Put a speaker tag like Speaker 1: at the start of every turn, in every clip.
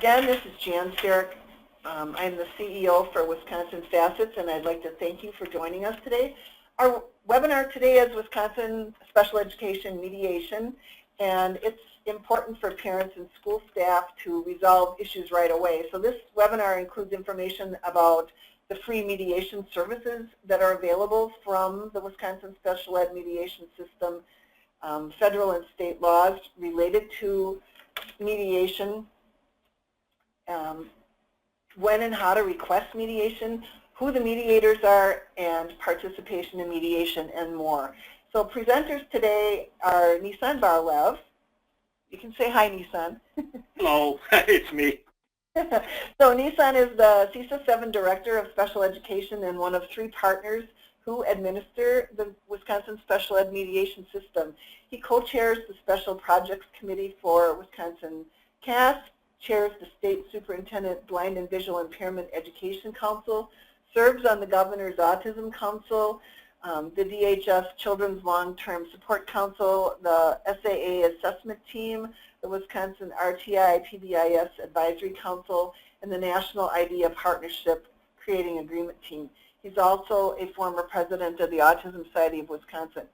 Speaker 1: Again, this is Jan Serak. I'm the CEO for Wisconsin FACETS, and I'd like to thank you for joining us today. Our webinar today is Wisconsin Special Education Mediation, and it's important for parents and school staff to resolve issues right away. So this webinar includes information about the free mediation services that are available from the Wisconsin Special Ed Mediation System, federal and state laws related to mediation, when and how to request mediation, who the mediators are, and participation in mediation, and more. So presenters today are Nissan Bar-Lev. You can say hi, Nissan.
Speaker 2: Hello, it's me.
Speaker 1: So Nissan is the CESA 7 Director of Special Education and one of 3 partners who administer the Wisconsin Special Ed Mediation System. He co-chairs the Special Projects Committee for Wisconsin CAS, chairs the State Superintendent Blind and Visual Impairment Education Council, serves on the Governor's Autism Council, the DHS Children's Long-Term Support Council, the SAA Assessment Team, the Wisconsin RTI PBIS Advisory Council, and the National IDEA Partnership Creating Agreement Team. He's also a former president of the Autism Society of Wisconsin.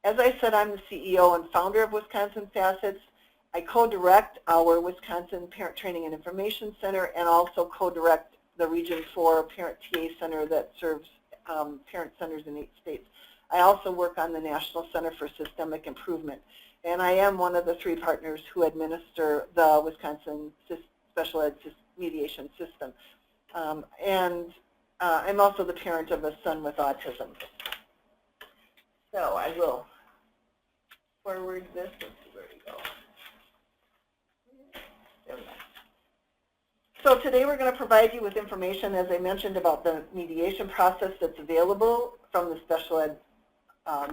Speaker 1: As I said, I'm the CEO and founder of Wisconsin FACETS. I co-direct our Wisconsin Parent Training and Information Center and also co-direct the Region 4 Parent TA Center that serves parent centers in 8 states. I also work on the National Center for Systemic Improvement, and I am one of the 3 partners who administer the Wisconsin Special Ed Mediation System. I'm also the parent of a son with autism. So I will forward this. Let's see where we go. There we go. So today we're going to provide you with information, as I mentioned, about the mediation process that's available from the Special Ed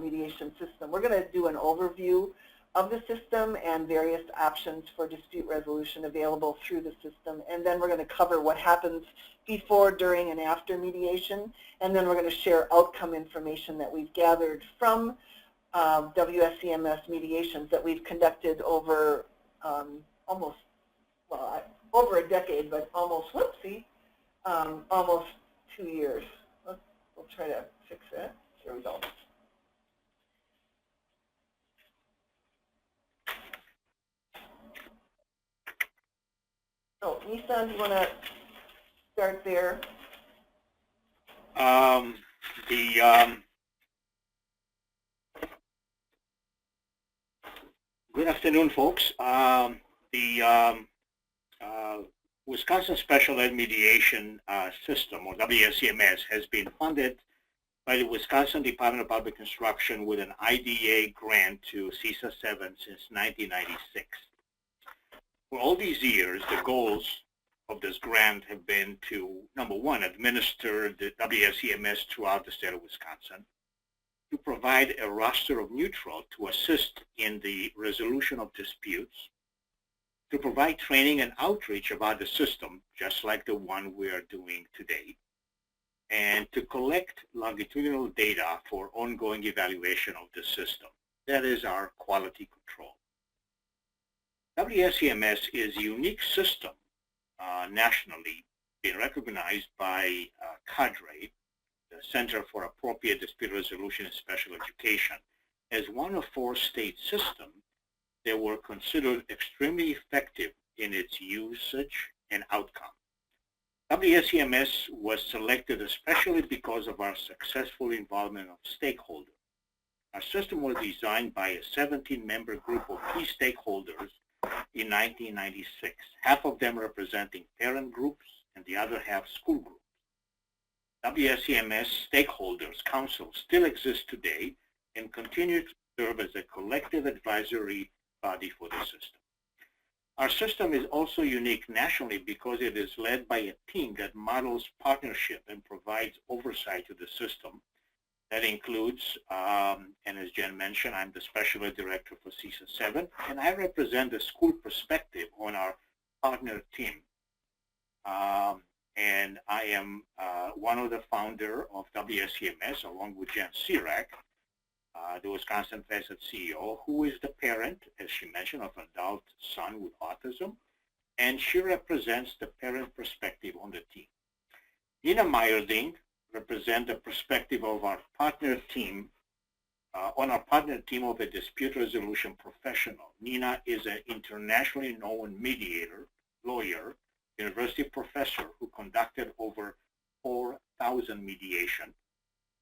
Speaker 1: Mediation System. We're going to do an overview of the system and various options for dispute resolution available through the system, and then we're going to cover what happens before, during, and after mediation, and then we're going to share outcome information that we've gathered from WSEMS mediations that we've conducted over over a decade, but almost 2 years. We'll try to fix that. Here we go. So, Nissan, you want to start there?
Speaker 2: Good afternoon, folks. Wisconsin Special Ed Mediation System, or WSEMS, has been funded by the Wisconsin Department of Public Instruction with an IDA grant to CESA 7 since 1996. For all these years, the goals of this grant have been to, number one, administer the WSEMS throughout the state of Wisconsin, to provide a roster of neutral to assist in the resolution of disputes, to provide training and outreach about the system, just like the one we are doing today, and to collect longitudinal data for ongoing evaluation of the system. That is our quality control. WSEMS is a unique system nationally, being recognized by CADRE, the Center for Appropriate Dispute Resolution in Special Education, as one of 4 state systems that were considered extremely effective in its usage and outcome. WSEMS was selected especially because of our successful involvement of stakeholders. Our system was designed by a 17-member group of key stakeholders in 1996, half of them representing parent groups and the other half school groups. WSEMS Stakeholders Council still exists today and continues to serve as a collective advisory body for the system. Our system is also unique nationally because it is led by a team that models partnership and provides oversight to the system. That includes, and as Jen mentioned, I'm the Special Ed Director for CESA 7, and I represent the school perspective on our partner team. And I am one of the founder of WSEMS, along with Jen Serak, the Wisconsin FACETS CEO, who is the parent, as she mentioned, of an adult son with autism, and she represents the parent perspective on the team. Nina Meyerding represents the perspective of our partner team, on our partner team of a dispute resolution professional. Nina is an internationally known mediator, lawyer, university professor who conducted over 4,000 mediation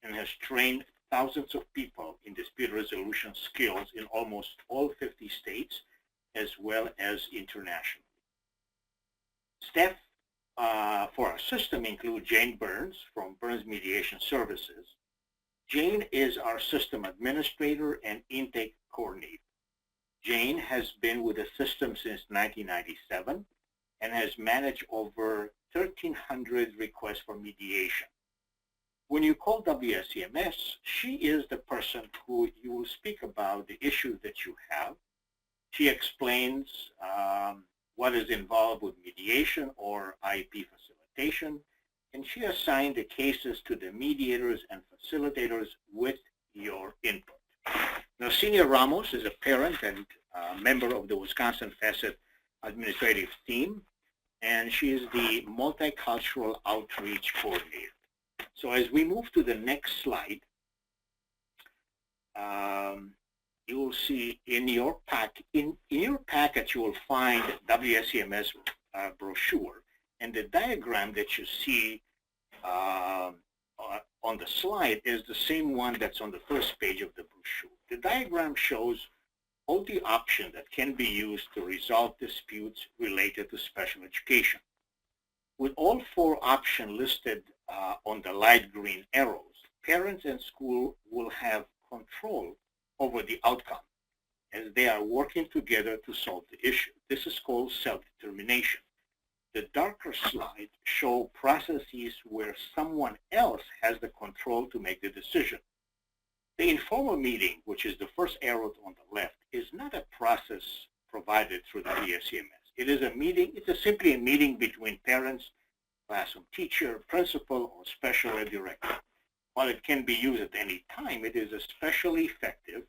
Speaker 2: and has trained thousands of people in dispute resolution skills in almost all 50 states, as well as internationally. Staff for our system include Jane Burns from Burns Mediation Services. Jane is our system administrator and intake coordinator. Jane has been with the system since 1997 and has managed over 1,300 requests for mediation. When you call WSEMS, she is the person who you will speak about the issue that you have. She explains what is involved with mediation or IP facilitation, and she assigned the cases to the mediators and facilitators with your input. Now, Senior Ramos is a parent and member of the Wisconsin FACETS administrative team, and she is the multicultural outreach coordinator. So as we move to the next slide, you will see in your packet you will find WSEMS brochure, and the diagram that you see on the slide is the same one that's on the first page of the brochure. The diagram shows all the options that can be used to resolve disputes related to special education. With all four options listed on the light green arrows, parents and school will have control over the outcome as they are working together to solve the issue. This is called self-determination. The darker slides show processes where someone else has the control to make the decision. The informal meeting, which is the first arrow on the left, is not a process provided through the WSEMS. It is a meeting, simply a meeting between parents, classroom teacher, principal, or special ed director. While it can be used at any time, it is especially effective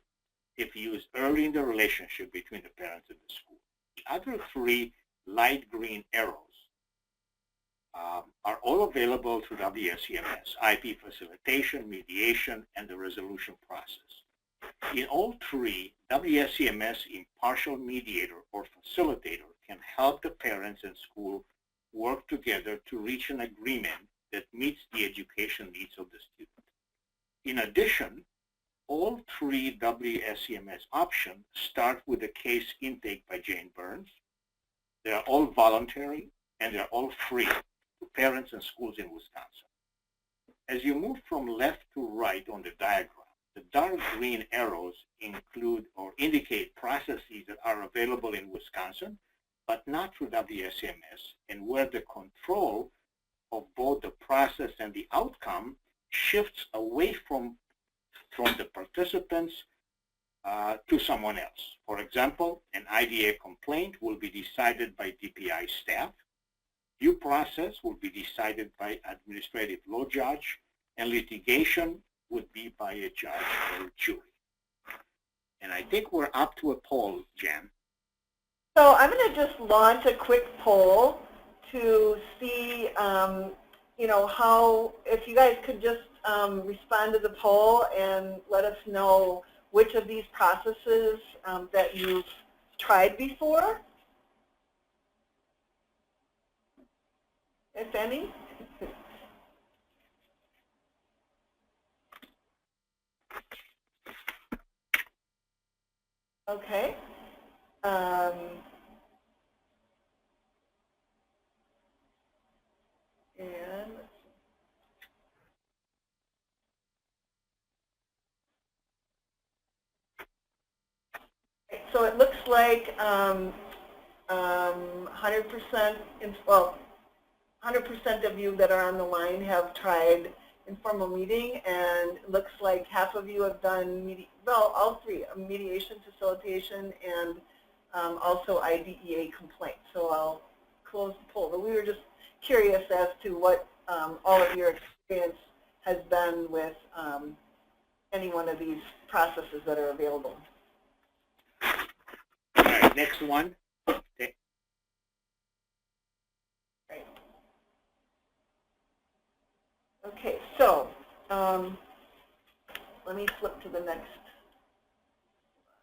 Speaker 2: if used early in the relationship between the parents and the school. The other three light green arrows are all available through WSEMS: IP facilitation, mediation, and the resolution process. In all three, WSEMS impartial mediator or facilitator can help the parents and school work together to reach an agreement that meets the education needs of the student. In addition, all three WSEMS options start with a case intake by Jane Burns. They are all voluntary and they are all free to parents and schools in Wisconsin. As you move from left to right on the diagram, the dark green arrows include or indicate processes that are available in Wisconsin, but not through WSEMS, and where the control of both the process and the outcome shifts away from the participants to someone else. For example, an IDA complaint will be decided by DPI staff. Due process will be decided by administrative law judge, and litigation would be by a judge or jury. And I think we're up to a poll, Jen.
Speaker 1: So I'm going to just launch a quick poll to see, how, if you guys could just respond to the poll and let us know which of these processes that you've tried before, if any. Okay. And so it looks like 100%, well, 100% of you that are on the line have tried informal meeting, and it looks like half of you have done, all three, mediation, facilitation, and also IDEA complaint. So I'll close the poll. But we were just curious as to what all of your experience has been with any one of these processes that are available.
Speaker 2: All right, next one.
Speaker 1: Okay, so let me flip to the next.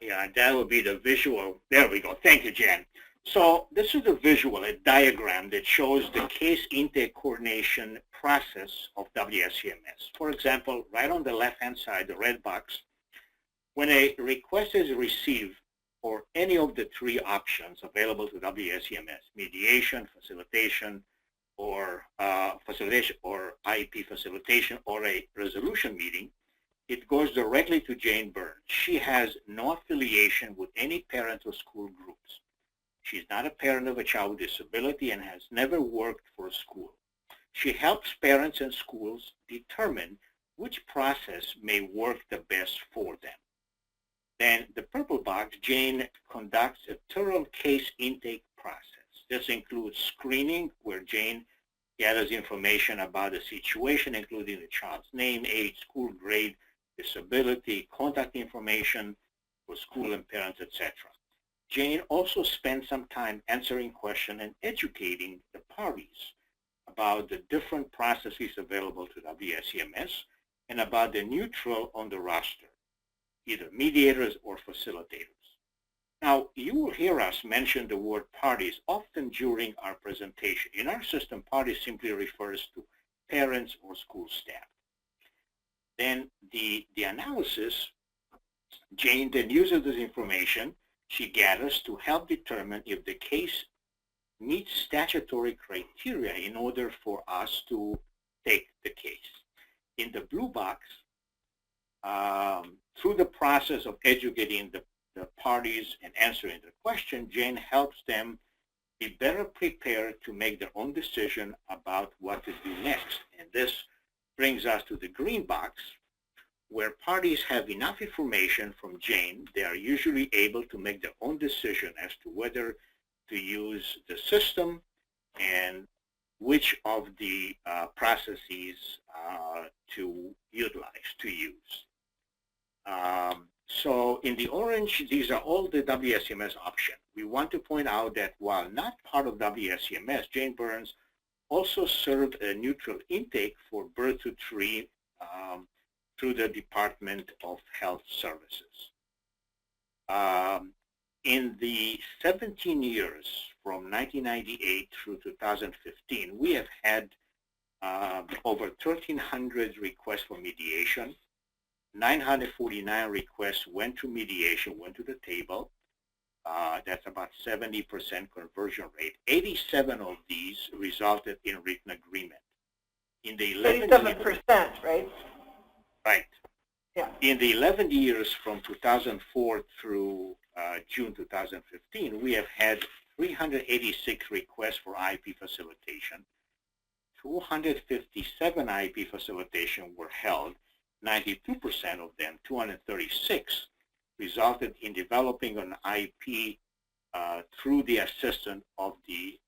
Speaker 2: Yeah, that would be the visual. There we go. Thank you, Jen. So this is the visual, a diagram that shows the case intake coordination process of WSEMS. For example, right on the left-hand side, the red box, when a request is received for any of the three options available to WSEMS, mediation, facilitation, or IEP facilitation, or a resolution meeting, it goes directly to Jane Burns. She has no affiliation with any parent or school groups. She's not a parent of a child with disability and has never worked for a school. She helps parents and schools determine which process may work the best for them. Then the purple box, Jane conducts a thorough case intake process. This includes screening, where Jane gathers information about the situation, including the child's name, age, school grade, disability, contact information for school and parents, etc. Jane also spends some time answering questions and educating the parties about the different processes available to WSEMS and about the neutral on the roster, either mediators or facilitators. Now, you will hear us mention the word parties often during our presentation. In our system, parties simply refers to parents or school staff. Then the analysis, Jane then uses this information she gathers to help determine if the case meets statutory criteria in order for us to take the case. In the blue box, through the process of educating the parties and answering the question, Jane helps them be better prepared to make their own decision about what to do next. And this brings us to the green box, where parties have enough information from Jane. They are usually able to make their own decision as to whether to use the system and which of the processes to utilize, to use. So in the orange, these are all the WSEMS options. We want to point out that while not part of WSEMS, Jane Burns also served a neutral intake for birth to three through the Department of Health Services. In the 17 years from 1998 through 2015, we have had over 1,300 requests for mediation. 949 requests went to mediation, went to the table. That's about 70% conversion rate. 87 of these resulted in written agreement. In the
Speaker 1: 37%, right?
Speaker 2: Right.
Speaker 1: Yeah.
Speaker 2: In the 11 years from 2004 through June 2015, we have had 386 requests for IEP facilitation. 257 IEP facilitation were held. 92% of them, 236, resulted in developing an IEP through the assistance of the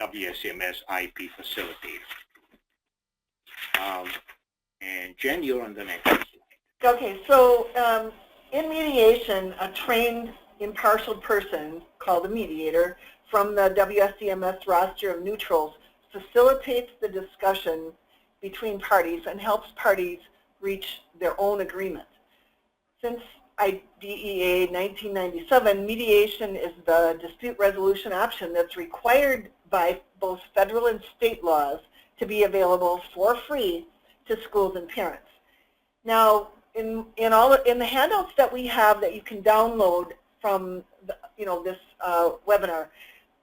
Speaker 2: WSEMS IEP facilitator. And Jen, you're on the next slide.
Speaker 1: Okay, so in mediation, a trained impartial person called a mediator from the WSEMS roster of neutrals facilitates the discussion between parties and helps parties reach their own agreement. Since IDEA 1997, mediation is the dispute resolution option that's required by both federal and state laws to be available for free to schools and parents. Now, in the handouts that we have that you can download from this webinar,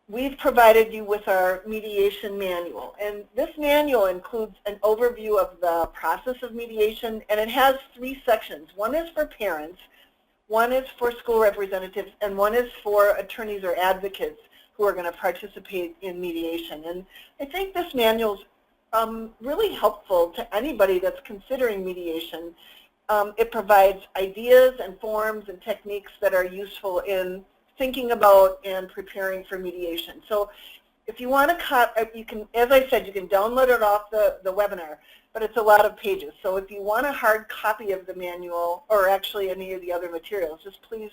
Speaker 1: we've provided you with our mediation manual, and this manual includes an overview of the process of mediation, and it has 3 sections. One is for parents, one is for school representatives, and one is for attorneys or advocates who are going to participate in mediation. And I think this manual is really helpful to anybody that's considering mediation. It provides ideas and forms and techniques that are useful in thinking about and preparing for mediation. So if you want to, you can, as I said, you can download it off the webinar, but it's a lot of pages. So if you want a hard copy of the manual, or actually any of the other materials, just please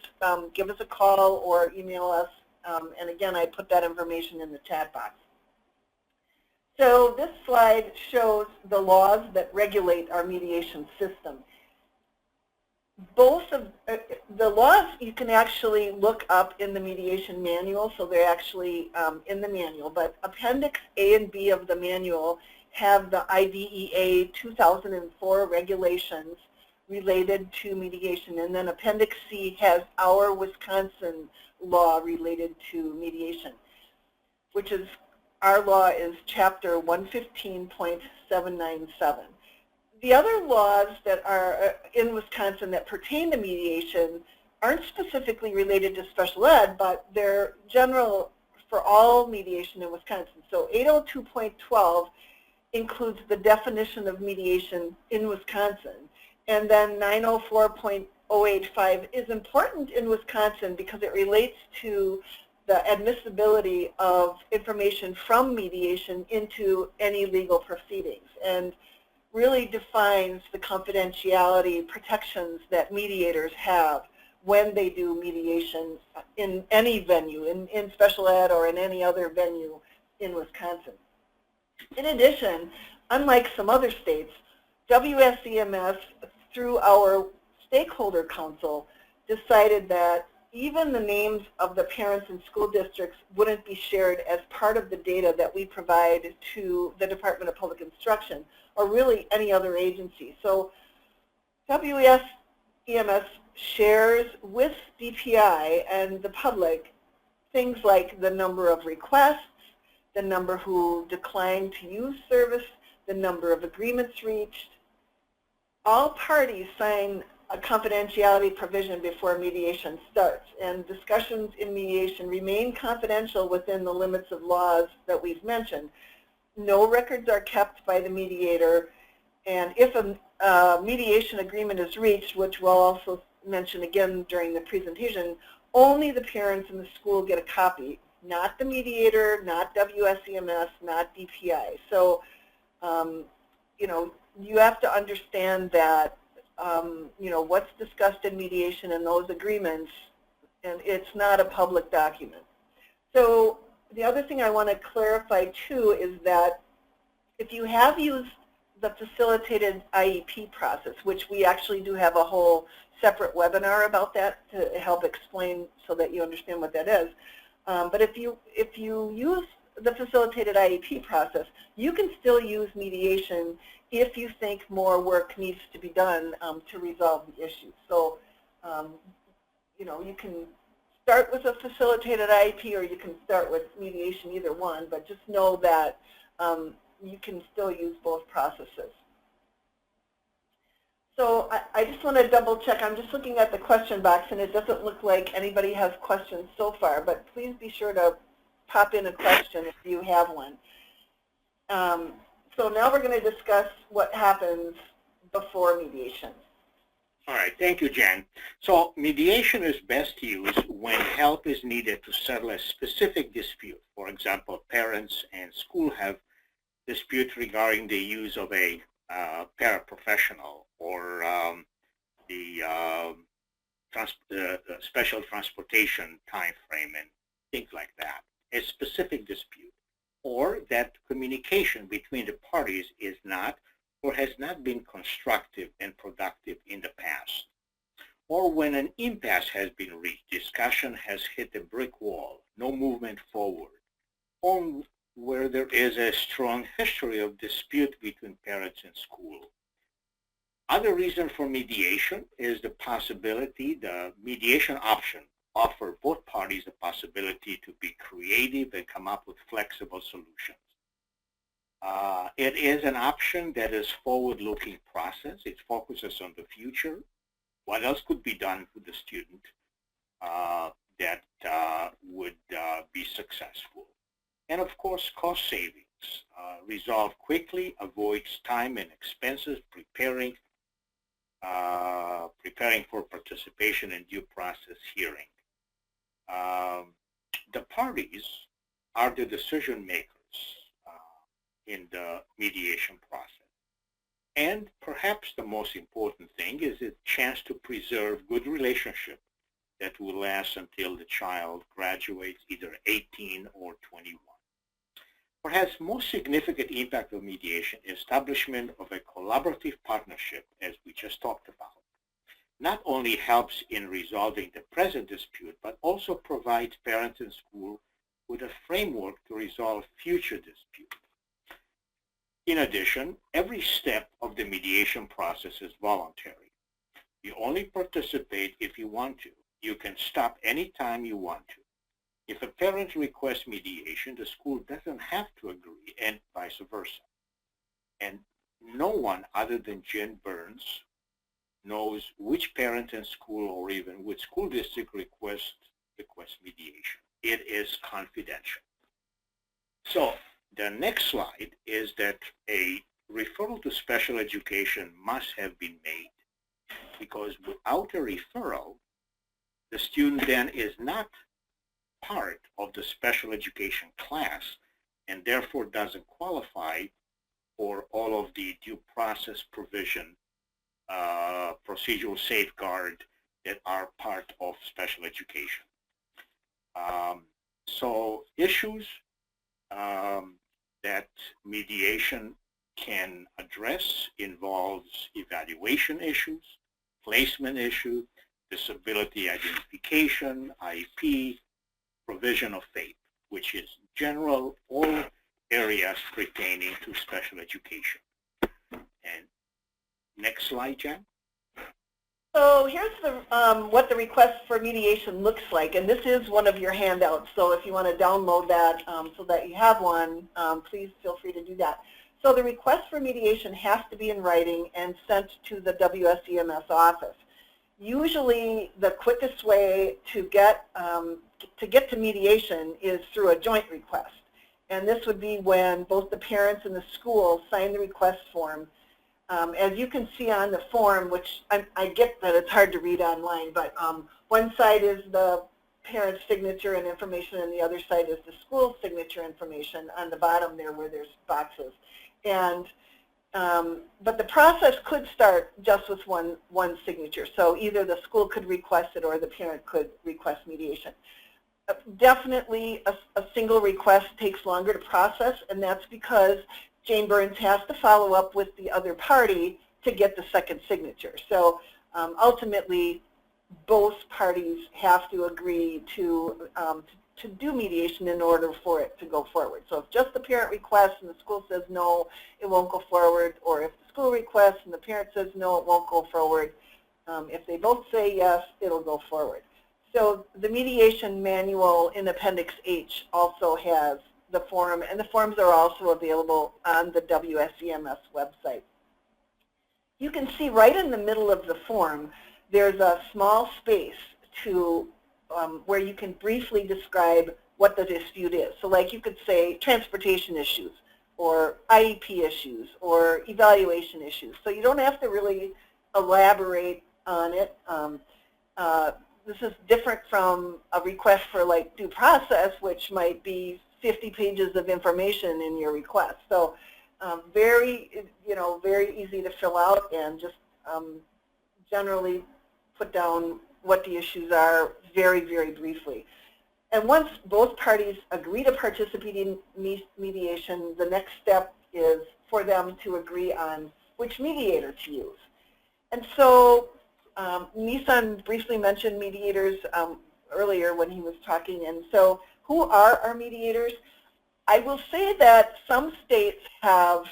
Speaker 1: give us a call or email us. And again, I put that information in the chat box. So this slide shows the laws that regulate our mediation system. Both of the laws you can actually look up in the mediation manual, so they're actually in the manual, but Appendix A and B of the manual have the IDEA 2004 regulations related to mediation, and then Appendix C has our Wisconsin law related to mediation, which is, our law is Chapter 115.797. The other laws that are in Wisconsin that pertain to mediation aren't specifically related to special ed, but they're general for all mediation in Wisconsin. So 802.12 includes the definition of mediation in Wisconsin. And then 904.085 is important in Wisconsin because it relates to the admissibility of information from mediation into any legal proceedings, and really defines the confidentiality protections that mediators have when they do mediation in any venue, in special ed or in any other venue in Wisconsin. In addition, unlike some other states, WSEMS, through our stakeholder council, decided that even the names of the parents in school districts wouldn't be shared as part of the data that we provide to the Department of Public Instruction or really any other agency. So WSEMS shares with DPI and the public things like the number of requests, the number who declined to use service, the number of agreements reached. All parties sign a confidentiality provision before mediation starts, and discussions in mediation remain confidential within the limits of laws that we've mentioned. No records are kept by the mediator, and if a mediation agreement is reached, which we'll also mention again during the presentation, only the parents in the school get a copy, not the mediator, not WSEMS, not DPI. So, you know, you have to understand that you know, what's discussed in mediation and those agreements, and it's not a public document. So the other thing I want to clarify too is that if you have used the facilitated IEP process, which we actually do have a whole separate webinar about that to help explain so that you understand what that is. But if you use the facilitated IEP process, you can still use mediation if you think more work needs to be done to resolve the issue. So, you know, you can start with a facilitated IEP or you can start with mediation, either one, but just know that you can still use both processes. So I just want to double check. I'm just looking at the question box, and it doesn't look like anybody has questions so far, but please be sure to pop in a question if you have one. So now we're going to discuss what happens before mediation.
Speaker 2: All right, thank you, Jen. So mediation is best used when help is needed to settle a specific dispute. For example, parents and school have dispute regarding the use of a paraprofessional or the special transportation time frame and things like that. A specific dispute, or that communication between the parties is not or has not been constructive and productive in the past, or when an impasse has been reached, discussion has hit a brick wall, no movement forward, or where there is a strong history of dispute between parents and school. Other reason for mediation is the possibility, the mediation option offer both parties the possibility to be creative and come up with flexible solutions. It is an option that is forward-looking process. It focuses on the future. What else could be done with the student that would be successful? And of course, cost savings. Resolve quickly, avoids time and expenses, preparing for participation in due process hearing. The parties are the decision makers in the mediation process. And perhaps the most important thing is a chance to preserve good relationship that will last until the child graduates either 18 or 21. Perhaps most significant impact of mediation is establishment of a collaborative partnership, as we just talked about. Not only helps in resolving the present dispute, but also provides parents and school with a framework to resolve future disputes. In addition, every step of the mediation process is voluntary. You only participate if you want to. You can stop anytime you want to. If a parent requests mediation, the school doesn't have to agree, and vice versa. And no one other than Jen Burns knows which parent and school or even which school district request mediation. It is confidential. So the next slide is that a referral to special education must have been made, because without a referral, the student then is not part of the special education class and therefore doesn't qualify for all of the due process provision, procedural safeguard that are part of special education. So issues that mediation can address involves evaluation issues, placement issues, disability identification, IEP, provision of FAPE, which is general, all areas pertaining to special education. And next slide, Jen.
Speaker 1: So here's what the request for mediation looks like, and this is one of your handouts. So if you want to download that so that you have one, please feel free to do that. So the request for mediation has to be in writing and sent to the WSEMS office. Usually, the quickest way to get to mediation is through a joint request, and this would be when both the parents and the school sign the request form. As you can see on the form, which I get that it's hard to read online, but one side is the parent's signature and information, and the other side is the school's signature information on the bottom there where there's boxes. And but the process could start just with one signature. So either the school could request it or the parent could request mediation. Definitely a single request takes longer to process, and that's because Jane Burns has to follow up with the other party to get the second signature. So ultimately, both parties have to agree to do mediation in order for it to go forward. So if just the parent requests and the school says no, it won't go forward, or if the school requests and the parent says no, it won't go forward. If they both say yes, it'll go forward. So the mediation manual in Appendix H also has the form, and the forms are also available on the WSEMS website. You can see right in the middle of the form, there's a small space to where you can briefly describe what the dispute is. So like you could say transportation issues, or IEP issues, or evaluation issues. So you don't have to really elaborate on it. This is different from a request for like due process, which might be 50 pages of information in your request. So very easy to fill out, and just generally put down what the issues are very, very briefly. And once both parties agree to participate in mediation, the next step is for them to agree on which mediator to use. And so Nissan briefly mentioned mediators earlier when he was talking, and so who are our mediators? I will say that some states have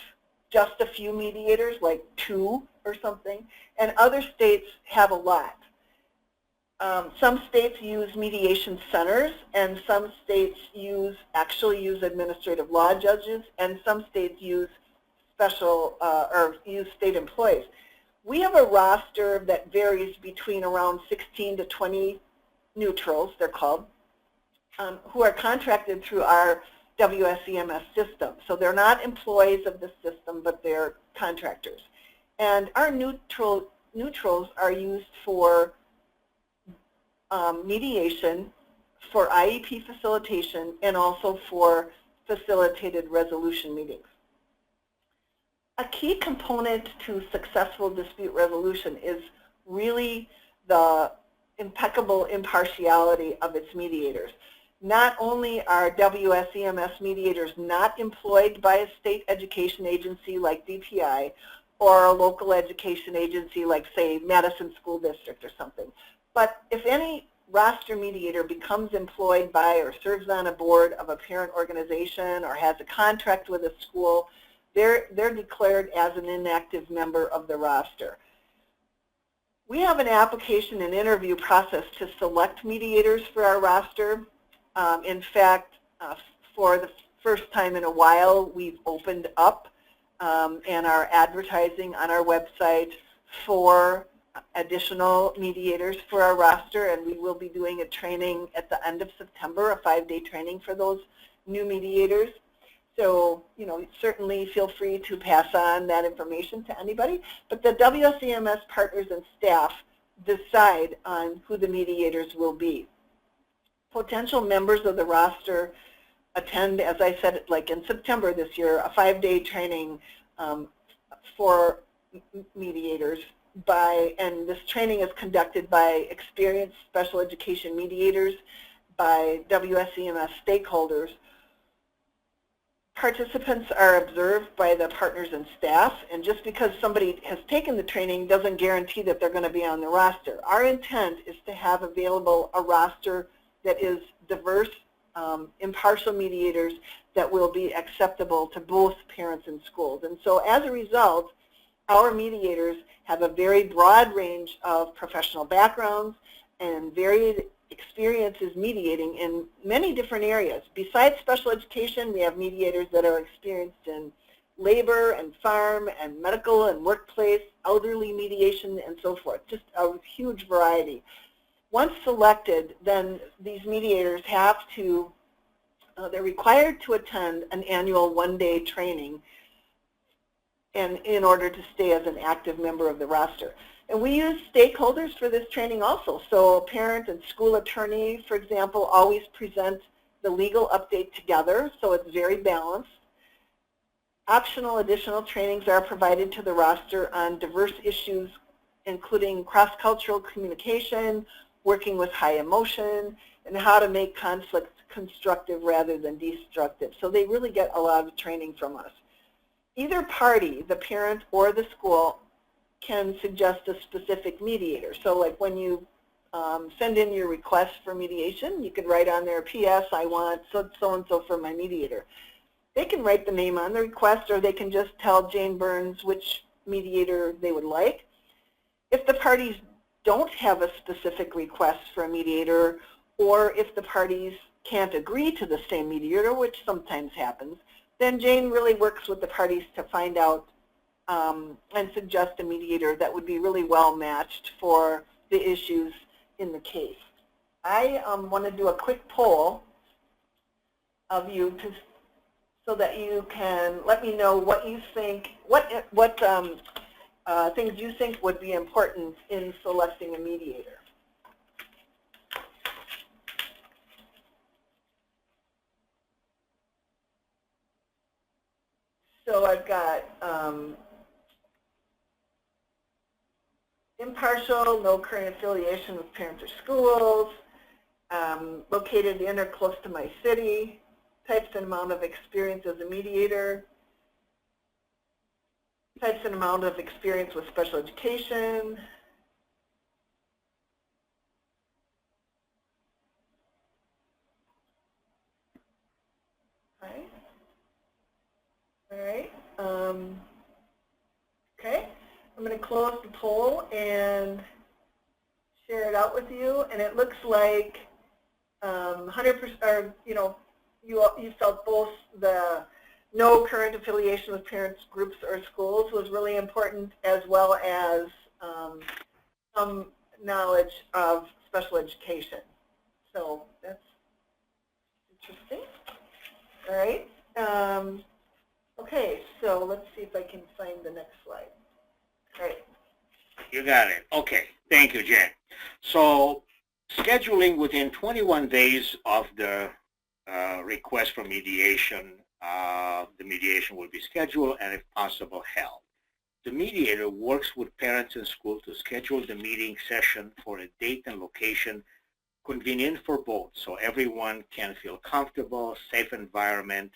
Speaker 1: just a few mediators, like 2 or something, and other states have a lot. Some states use mediation centers, and some states actually use administrative law judges, and some states use use state employees. We have a roster that varies between around 16 to 20 neutrals, they're called, who are contracted through our WSEMS system. So they're not employees of the system, but they're contractors. And our neutrals are used for mediation, for IEP facilitation, and also for facilitated resolution meetings. A key component to successful dispute resolution is really the impeccable impartiality of its mediators. Not only are WSEMS mediators not employed by a state education agency like DPI or a local education agency like, say, Madison School District or something, but if any roster mediator becomes employed by or serves on a board of a parent organization or has a contract with a school, they're declared as an inactive member of the roster. We have an application and interview process to select mediators for our roster. In fact, for the first time in a while, we've opened up and are advertising on our website for additional mediators for our roster, and we will be doing a training at the end of September, a 5-day training for those new mediators. So, you know, certainly feel free to pass on that information to anybody, but the WSEMS partners and staff decide on who the mediators will be. Potential members of the roster attend, as I said, like in September this year, a 5-day training for mediators and this training is conducted by experienced special education mediators, by WSEMS stakeholders. Participants are observed by the partners and staff, and just because somebody has taken the training doesn't guarantee that they're going to be on the roster. Our intent is to have available a roster that is diverse, impartial mediators that will be acceptable to both parents and schools. And so as a result, our mediators have a very broad range of professional backgrounds and varied experiences mediating in many different areas. Besides special education, we have mediators that are experienced in labor and farm and medical and workplace, elderly mediation, and so forth. Just a huge variety. Once selected, then these mediators have to, they're required to attend an annual 1-day training and in order to stay as an active member of the roster. And we use stakeholders for this training also. So a parent and school attorney, for example, always present the legal update together, so it's very balanced. Optional additional trainings are provided to the roster on diverse issues, including cross-cultural communication, working with high emotion, and how to make conflict constructive rather than destructive. So they really get a lot of training from us. Either party, the parent or the school, can suggest a specific mediator. So like when you send in your request for mediation, you could write on there, P.S. I want so-and-so for my mediator. They can write the name on the request, or they can just tell Jane Burns which mediator they would like. If the parties don't have a specific request for a mediator, or if the parties can't agree to the same mediator, which sometimes happens, then Jane really works with the parties to find out and suggest a mediator that would be really well matched for the issues in the case. I want to do a quick poll of you so that you can let me know what you think, what things you think would be important in selecting a mediator. So I've got impartial, no current affiliation with parents or schools, located in or close to my city, types and amount of experience as a mediator, types and amount of experience with special education, all right. Okay, I'm going to close the poll and share it out with you, and it looks like 100%, or you felt both the no current affiliation with parents, groups, or schools was really important, as well as some knowledge of special education. So that's interesting. All right. Okay, so let's see if I can find the next slide. All right.
Speaker 2: You got it. Okay. Thank you, Jen. So scheduling within 21 days of the request for mediation, the mediation will be scheduled and, if possible, held. The mediator works with parents and school to schedule the meeting session for a date and location convenient for both, so everyone can feel comfortable, safe environment.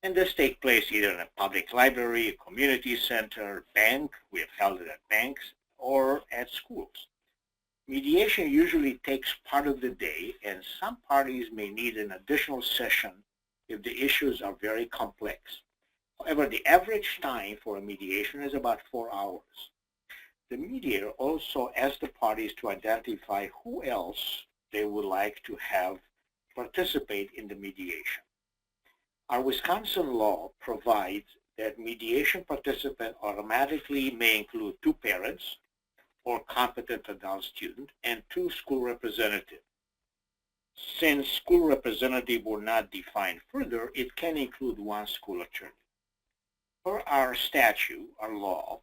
Speaker 2: And this takes place either in a public library, a community center, bank, we have held it at banks, or at schools. Mediation usually takes part of the day, and some parties may need an additional session if the issues are very complex. However, the average time for a mediation is about 4 hours. The mediator also asks the parties to identify who else they would like to have participate in the mediation. Our Wisconsin law provides that mediation participant automatically may include 2 parents or competent adult student and 2 school representatives. Since school representative were not defined further, it can include 1 school attorney. Per our statute, our law,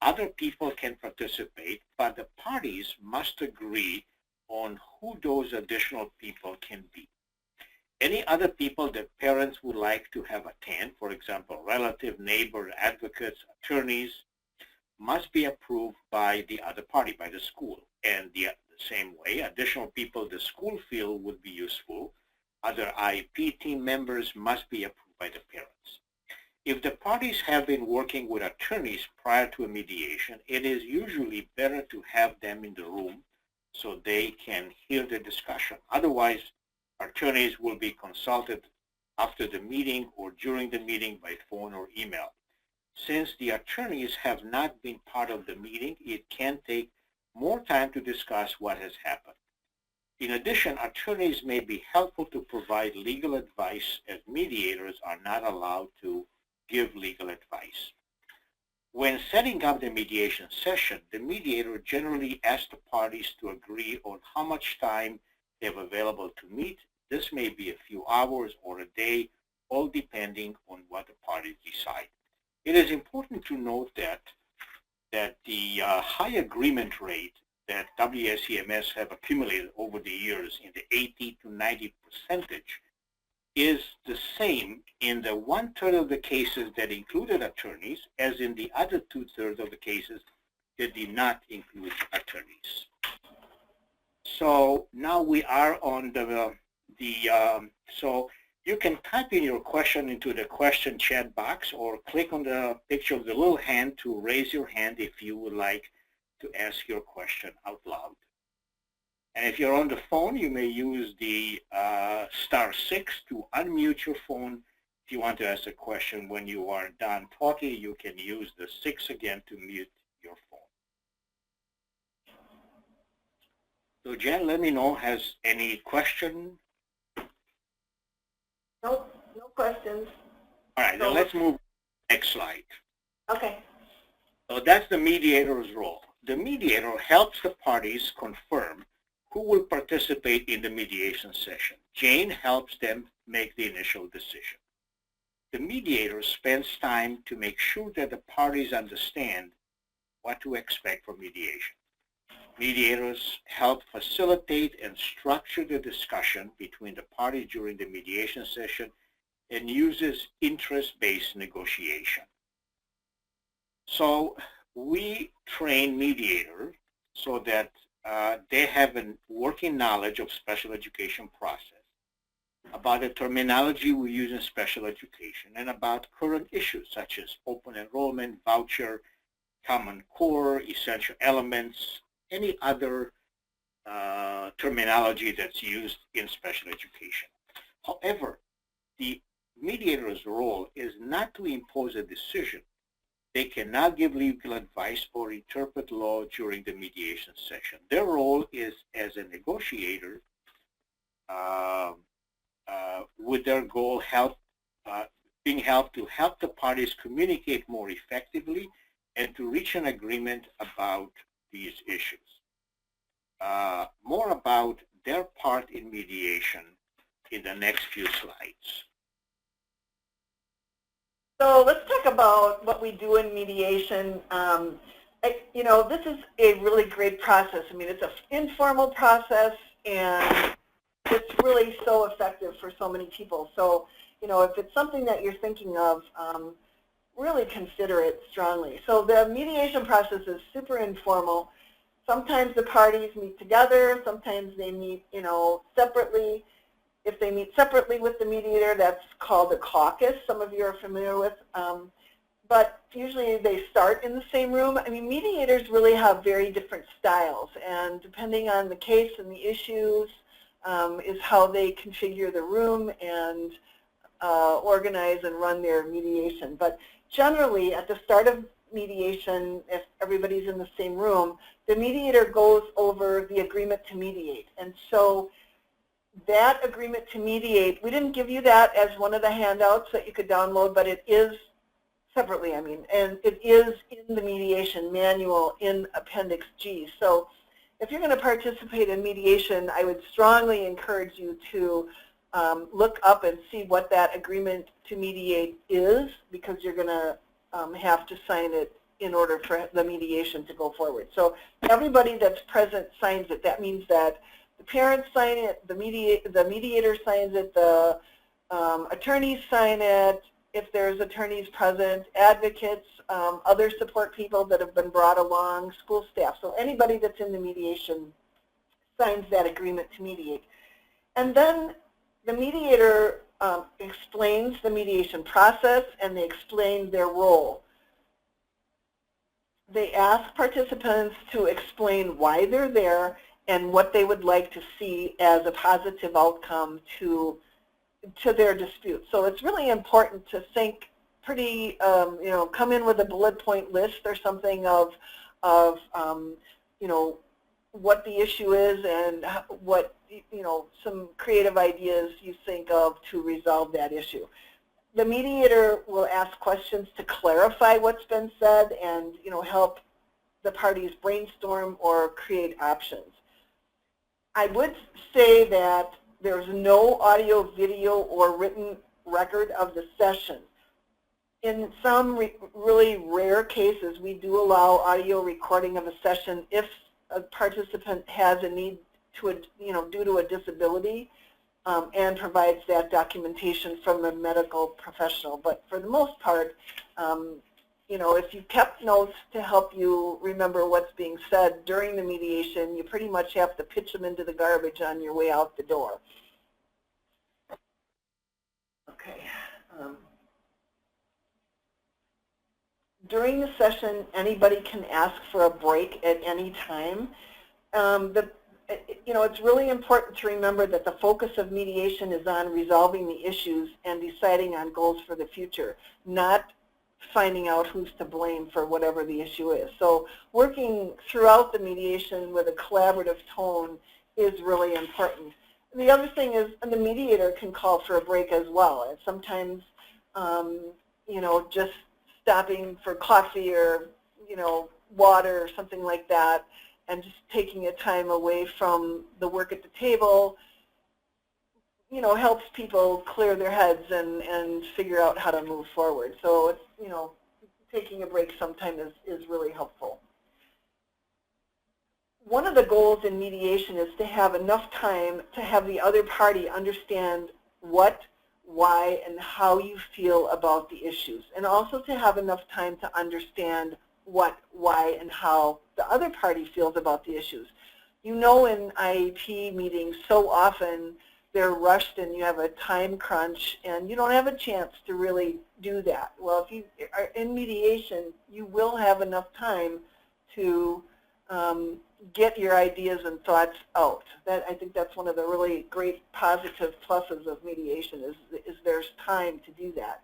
Speaker 2: other people can participate, but the parties must agree on who those additional people can be. Any other people that parents would like to have attend, for example, relative, neighbor, advocates, attorneys, must be approved by the other party, by the school. And the same way, additional people the school feel would be useful, other IEP team members must be approved by the parents. If the parties have been working with attorneys prior to a mediation, it is usually better to have them in the room so they can hear the discussion. Otherwise, attorneys will be consulted after the meeting or during the meeting by phone or email. Since the attorneys have not been part of the meeting, it can take more time to discuss what has happened. In addition, attorneys may be helpful to provide legal advice, as mediators are not allowed to give legal advice. When setting up the mediation session, the mediator generally asks the parties to agree on how much time they have available to meet. This may be a few hours or a day, all depending on what the parties decide. It is important to note that the high agreement rate that WSEMS have accumulated over the years in the 80 to 90% is the same in the 1/3 of the cases that included attorneys as in the other 2/3 of the cases that did not include attorneys. So now we are on so you can type in your question into the question chat box or click on the picture of the little hand to raise your hand if you would like to ask your question out loud. And if you're on the phone, you may use the *6 to unmute your phone. If you want to ask a question when you are done talking, you can use the 6 again to mute your phone. So Jen, let me know, has any question?
Speaker 1: Nope, no questions.
Speaker 2: All right, then let's move to the next slide.
Speaker 1: Okay.
Speaker 2: So that's the mediator's role. The mediator helps the parties confirm who will participate in the mediation session. Jane helps them make the initial decision. The mediator spends time to make sure that the parties understand what to expect from mediation. Mediators help facilitate and structure the discussion between the parties during the mediation session and uses interest-based negotiation. So we train mediators so that they have a working knowledge of special education process, about the terminology we use in special education, and about current issues such as open enrollment, voucher, Common Core, essential elements, any other terminology that's used in special education. However, the mediator's role is not to impose a decision. They cannot give legal advice or interpret law during the mediation session. Their role is as a negotiator with their goal being helped to help the parties communicate more effectively and to reach an agreement about these issues. More about their part in mediation in the next few slides.
Speaker 1: So let's talk about what we do in mediation. You know, this is a really great process. I mean, it's an informal process, and it's really so effective for so many people. So, you know, if it's something that you're thinking of, really consider it strongly. So the mediation process is super informal. Sometimes the parties meet together, sometimes they meet, separately. If they meet separately with the mediator, that's called a caucus, some of you are familiar with. But usually they start in the same room. I mean, mediators really have very different styles, and depending on the case and the issues is how they configure the room and organize and run their mediation. But generally, at the start of mediation, if everybody's in the same room, the mediator goes over the agreement to mediate. And so that agreement to mediate, we didn't give you that as one of the handouts that you could download, but it is separately, and it is in the mediation manual in Appendix G. So if you're going to participate in mediation, I would strongly encourage you to look up and see what that agreement to mediate is, because you're going to have to sign it in order for the mediation to go forward. So everybody that's present signs it. That means that the parents sign it, the mediator signs it, the attorneys sign it, if there's attorneys present, advocates, other support people that have been brought along, school staff. So anybody that's in the mediation signs that agreement to mediate. And then the mediator explains the mediation process, and they explain their role. They ask participants to explain why they're there and what they would like to see as a positive outcome to their dispute. So it's really important to think pretty, come in with a bullet point list or something of what the issue is and what, some creative ideas you think of to resolve that issue. The mediator will ask questions to clarify what's been said and, help the parties brainstorm or create options. I would say that there's no audio, video, or written record of the session. In some really rare cases, we do allow audio recording of a session if a participant has a need to, due to a disability, and provides that documentation from a medical professional. But for the most part, if you kept notes to help you remember what's being said during the mediation, you pretty much have to pitch them into the garbage on your way out the door. Okay. During the session, anybody can ask for a break at any time. It's really important to remember that the focus of mediation is on resolving the issues and deciding on goals for the future, not finding out who's to blame for whatever the issue is. So working throughout the mediation with a collaborative tone is really important. And the other thing is, the mediator can call for a break as well. And sometimes, just stopping for coffee or, water or something like that, and just taking a time away from the work at the table, helps people clear their heads and figure out how to move forward. So it's, taking a break sometime is really helpful. One of the goals in mediation is to have enough time to have the other party understand what, why, and how you feel about the issues, and also to have enough time to understand what, why, and how the other party feels about the issues. In IEP meetings, so often they're rushed and you have a time crunch and you don't have a chance to really do that. Well, if you are in mediation, you will have enough time to get your ideas and thoughts out. I think that's one of the really great positive pluses of mediation is there's time to do that.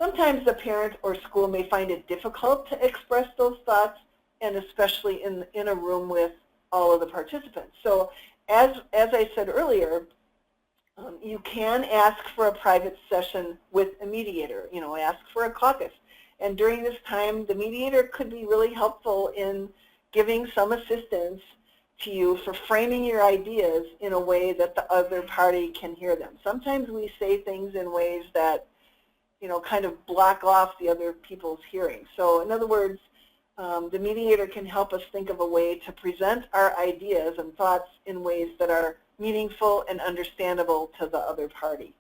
Speaker 1: Sometimes the parent or school may find it difficult to express those thoughts, and especially in a room with all of the participants. So as I said earlier, you can ask for a private session with a mediator, ask for a caucus. And during this time, the mediator could be really helpful in giving some assistance to you for framing your ideas in a way that the other party can hear them. Sometimes we say things in ways that, kind of block off the other people's hearing. So in other words, the mediator can help us think of a way to present our ideas and thoughts in ways that are meaningful and understandable to the other party.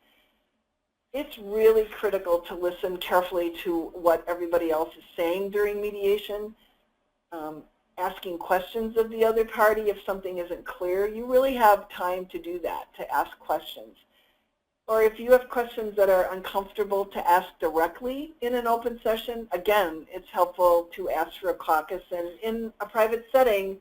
Speaker 1: It's really critical to listen carefully to what everybody else is saying during mediation. asking questions of the other party if something isn't clear, you really have time to do that, to ask questions. Or if you have questions that are uncomfortable to ask directly in an open session, again, it's helpful to ask for a caucus. And in a private setting,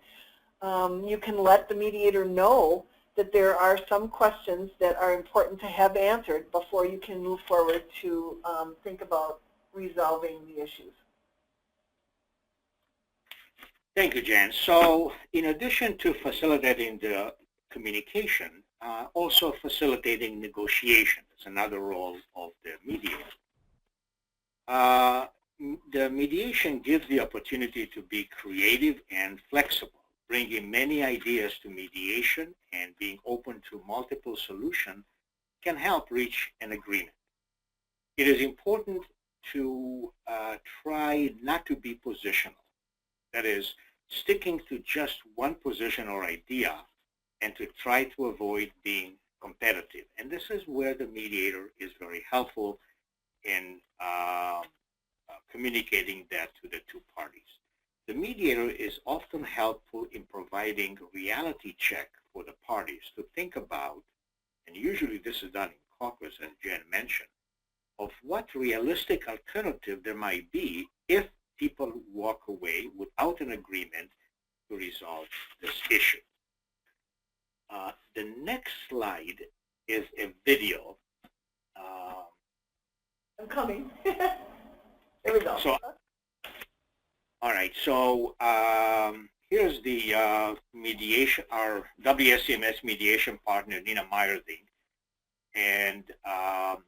Speaker 1: you can let the mediator know that there are some questions that are important to have answered before you can move forward to think about resolving the issues.
Speaker 2: Thank you, Jan. So in addition to facilitating the communication, also facilitating negotiation is another role of the mediator. The mediation gives the opportunity to be creative and flexible, bringing many ideas to mediation and being open to multiple solutions can help reach an agreement. It is important to try not to be positional. That is, sticking to just one position or idea and to try to avoid being competitive. And this is where the mediator is very helpful in communicating that to the two parties. The mediator is often helpful in providing a reality check for the parties to think about, and usually this is done in caucus, as Jen mentioned, of what realistic alternative there might be if people walk away without an agreement to resolve this issue. The next slide is a video.
Speaker 1: I'm coming. There we go.
Speaker 2: So, all right, so here's the mediation, our WSEMS mediation partner, Nina Meyerding. And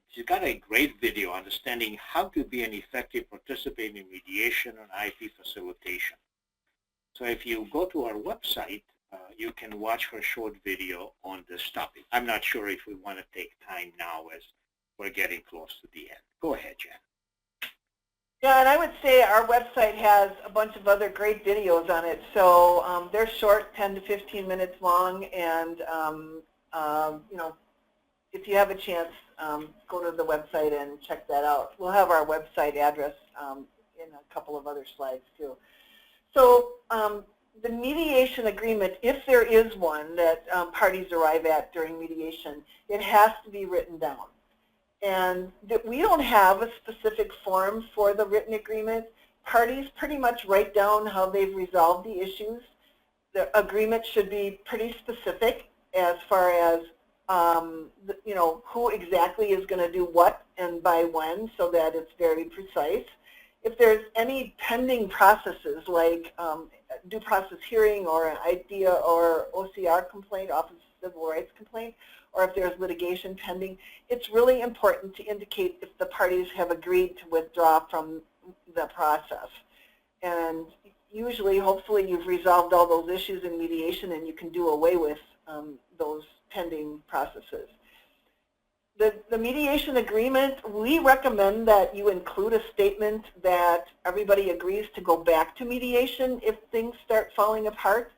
Speaker 2: she's got a great video understanding how to be an effective participant in mediation and IP facilitation. So if you go to our website, you can watch her short video on this topic. I'm not sure if we want to take time now as we're getting close to the end. Go ahead, Jen.
Speaker 1: Yeah, and I would say our website has a bunch of other great videos on it. So they're short, 10 to 15 minutes long, and you know, if you have a chance, go to the website and check that out. We'll have our website address in a couple of other slides too. So the mediation agreement, if there is one that parties arrive at during mediation, it has to be written down. And we don't have a specific form for the written agreement. Parties pretty much write down how they've resolved the issues. The agreement should be pretty specific as far as you know, who exactly is going to do what and by when, so that it's very precise. If there's any pending processes like due process hearing or an IDEA or OCR complaint, Office of Civil Rights complaint, or if there's litigation pending, it's really important to indicate if the parties have agreed to withdraw from the process. And usually, hopefully, you've resolved all those issues in mediation and you can do away with those pending processes. The mediation agreement, we recommend that you include a statement that everybody agrees to go back to mediation if things start falling apart.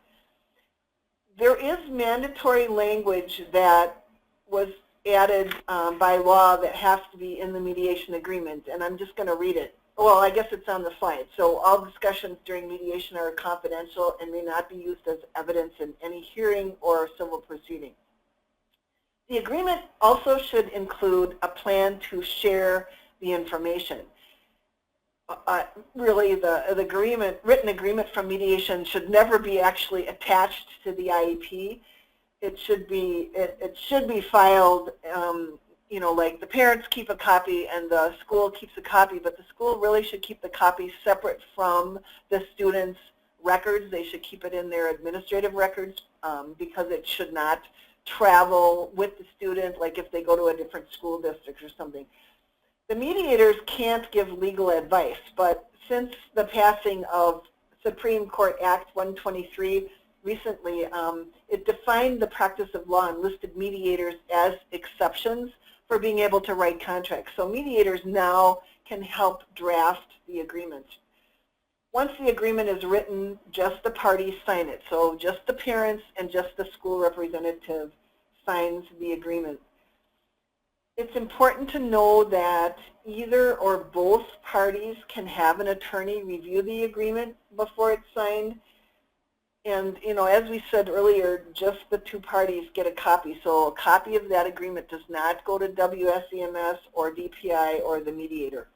Speaker 1: There is mandatory language that was added by law that has to be in the mediation agreement, and I'm just going to read it. Well, I guess it's on the slide. So all discussions during mediation are confidential and may not be used as evidence in any hearing or civil proceeding. The agreement also should include a plan to share the information. Really, the written agreement from mediation should never be actually attached to the IEP. It should be filed. You know, like the parents keep a copy and the school keeps a copy, but the school really should keep the copy separate from the students' records. They should keep it in their administrative records because it should not travel with the student, like if they go to a different school district or something. The mediators can't give legal advice, but since the passing of Supreme Court Act 123 recently, it defined the practice of law and listed mediators as exceptions for being able to write contracts. So mediators now can help draft the agreement. Once the agreement is written, just the parties sign it. So just the parents and just the school representative signs the agreement. It's important to know that either or both parties can have an attorney review the agreement before it's signed. And, you know, as we said earlier, just the two parties get a copy. So a copy of that agreement does not go to WSEMS or DPI or the mediator.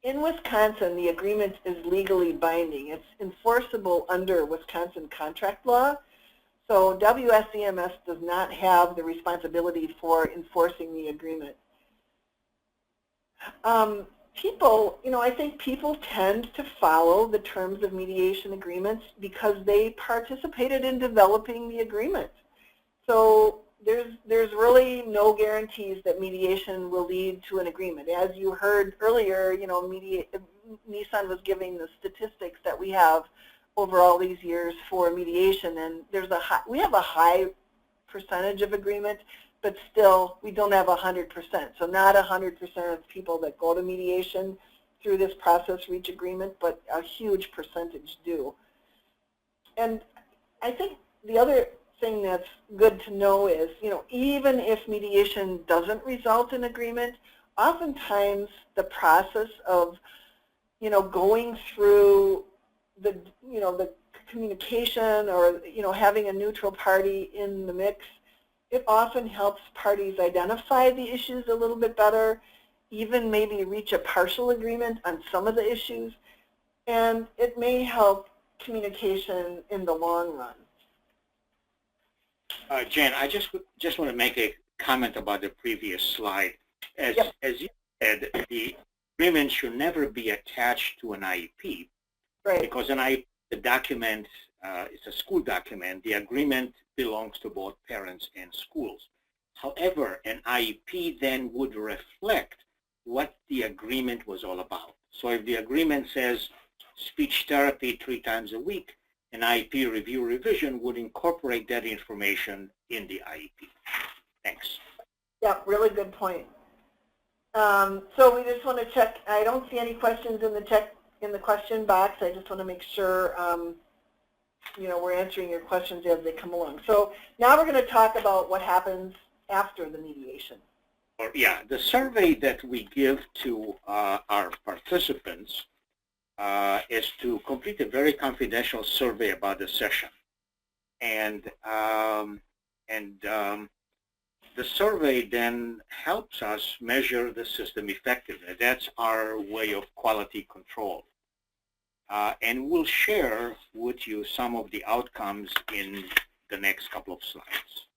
Speaker 1: In Wisconsin, the agreement is legally binding. It's enforceable under Wisconsin contract law. So WSEMS does not have the responsibility for enforcing the agreement. People, you know, I think people tend to follow the terms of mediation agreements because they participated in developing the agreement. So there's really no guarantees that mediation will lead to an agreement. As you heard earlier, you know, Nissan was giving the statistics that we have over all these years for mediation, and we have a high percentage of agreement, but still we don't have 100%. So not 100% of people that go to mediation through this process reach agreement, but a huge percentage do. And I think the other thing that's good to know is, you know, even if mediation doesn't result in agreement, oftentimes the process of, you know, going through the, you know, the communication or, you know, having a neutral party in the mix, it often helps parties identify the issues a little bit better, even maybe reach a partial agreement on some of the issues, and it may help communication in the long run.
Speaker 2: Jen, I just want to make a comment about the previous slide. As you said, the agreement should never be attached to an IEP,
Speaker 1: right?
Speaker 2: Because an IEP, the document, is a school document. The agreement belongs to both parents and schools. However, an IEP then would reflect what the agreement was all about. So if the agreement says speech therapy 3 times a week, an IEP review revision would incorporate that information in the IEP. Thanks.
Speaker 1: Yeah, really good point. So we just want to check. I don't see any questions in the question box. I just want to make sure you know, we're answering your questions as they come along. So now we're going to talk about what happens after the mediation.
Speaker 2: Yeah, the survey that we give to our participants is to complete a very confidential survey about the session. And the survey then helps us measure the system effectiveness. That's our way of quality control. And we'll share with you some of the outcomes in the next couple of slides.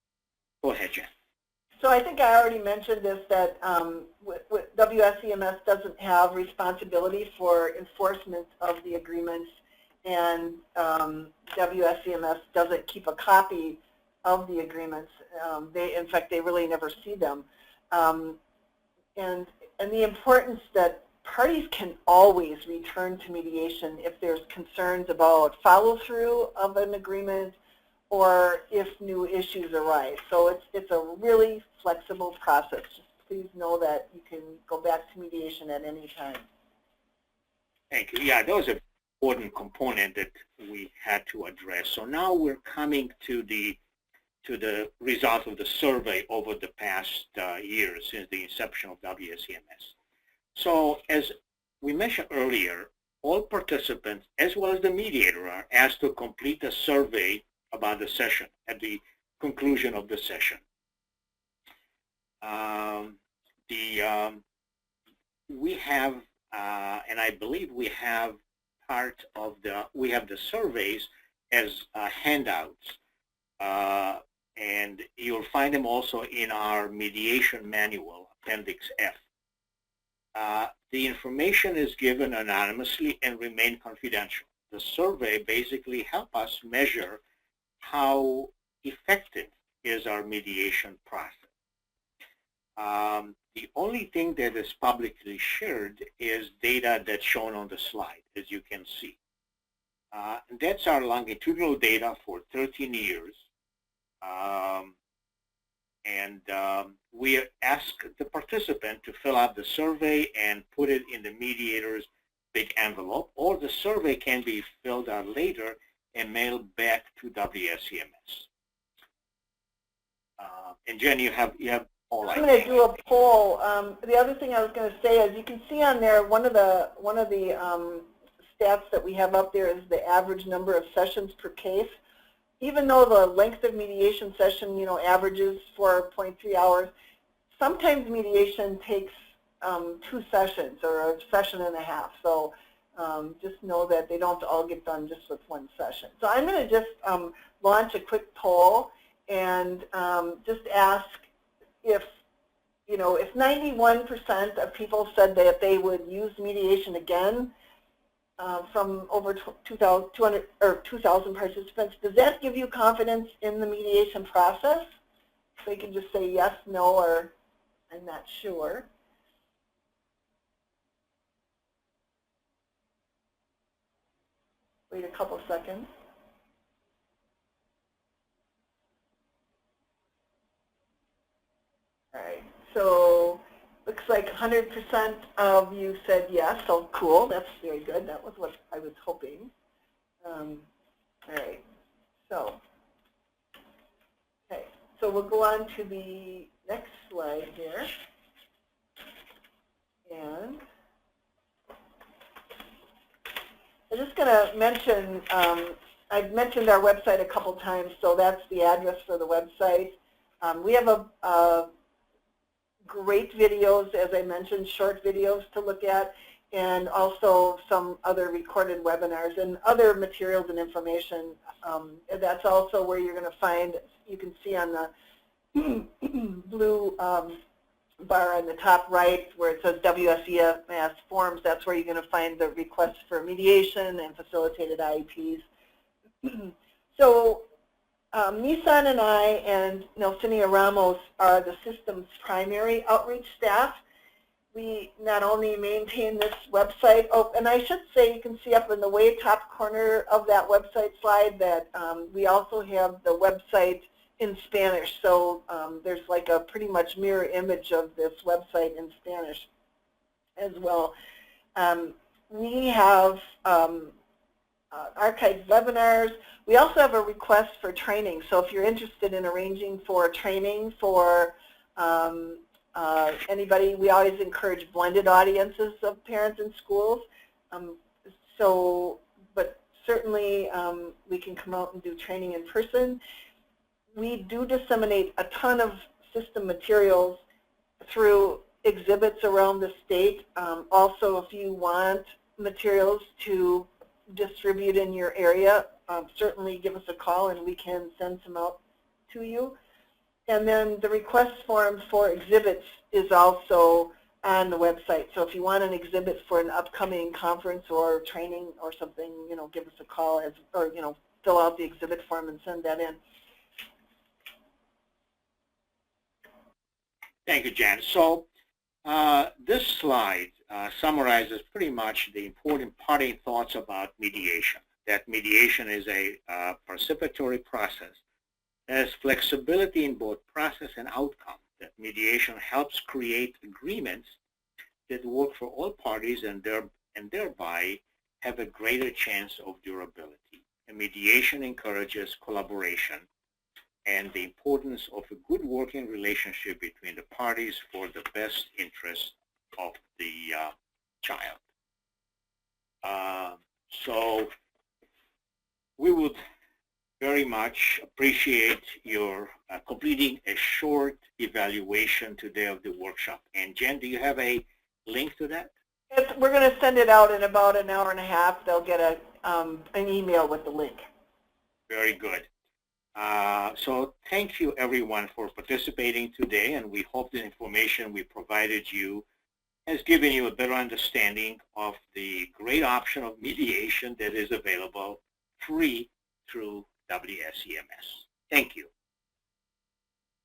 Speaker 2: Go ahead, Jen.
Speaker 1: So I think I already mentioned this, that WSEMS doesn't have responsibility for enforcement of the agreements, and WSEMS doesn't keep a copy of the agreements. In fact, they really never see them. And the importance that parties can always return to mediation if there's concerns about follow-through of an agreement or if new issues arise. So it's a really flexible process. Just please know that you can go back to mediation at any time.
Speaker 2: Thank you. Yeah, that was an important component that we had to address. So now we're coming to the result of the survey over the past years since the inception of WSEMS. So as we mentioned earlier, all participants, as well as the mediator, are asked to complete a survey about the session at the conclusion of the session. We have, and I believe we have part of we have the surveys as handouts, and you'll find them also in our mediation manual, Appendix F. The information is given anonymously and remain confidential. The survey basically helps us measure how effective is our mediation process. The only thing that is publicly shared is data that's shown on the slide, as you can see. And that's our longitudinal data for 13 years. We ask the participant to fill out the survey and put it in the mediator's big envelope, or the survey can be filled out later and mailed back to WSEMS. And Jen, you have all right.
Speaker 1: I'm going to do a poll. The other thing I was going to say is you can see on there one of the stats that we have up there is the average number of sessions per case. Even though the length of mediation session, averages 4.3 hours, sometimes mediation takes 2 sessions or a session and a half. So just know that they don't all get done just with 1 session. So I'm going to just launch a quick poll and just ask if 91% of people said that they would use mediation again from over 2,000 participants, does that give you confidence in the mediation process? So you can just say yes, no, or I'm not sure. Wait a couple seconds. All right, so looks like 100% of you said yes, so cool, that's very good. That was what I was hoping. All right, so, okay, so we'll go on to the next slide here. And I'm just going to mention, I've mentioned our website a couple times, so that's the address for the website. We have a great videos, as I mentioned, short videos to look at, and also some other recorded webinars and other materials and information. That's also where you're going to find, you can see on the blue bar on the top right where it says WSEMS forms, that's where you're going to find the requests for mediation and facilitated IEPs. So Nissan and I and Nelsinia Ramos are the system's primary outreach staff. We not only maintain this website, oh, and I should say you can see up in the way top corner of that website slide that we also have the website in Spanish. So there's like a pretty much mirror image of this website in Spanish as well. We have archived webinars. We also have a request for training. So if you're interested in arranging for training for anybody, we always encourage blended audiences of parents in schools. But certainly we can come out and do training in person. We do disseminate a ton of system materials through exhibits around the state. Also, if you want materials to distribute in your area, certainly give us a call and we can send some out to you. And then the request form for exhibits is also on the website. So if you want an exhibit for an upcoming conference or training or something, give us a call or fill out the exhibit form and send that in.
Speaker 2: Thank you, Jan. So this slide summarizes pretty much the important parting thoughts about mediation. That mediation is a participatory process. There's flexibility in both process and outcome. That mediation helps create agreements that work for all parties and thereby have a greater chance of durability. And mediation encourages collaboration and the importance of a good working relationship between the parties for the best interest of the child. So we would very much appreciate your completing a short evaluation today of the workshop. And Jen, do you have a link to that?
Speaker 1: Yes, we're going to send it out in about an hour and a half. They'll get an email with the link.
Speaker 2: Very good. So thank you everyone for participating today, and we hope the information we provided you has given you a better understanding of the great option of mediation that is available free through WSEMS. Thank you.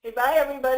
Speaker 1: Okay, bye everybody.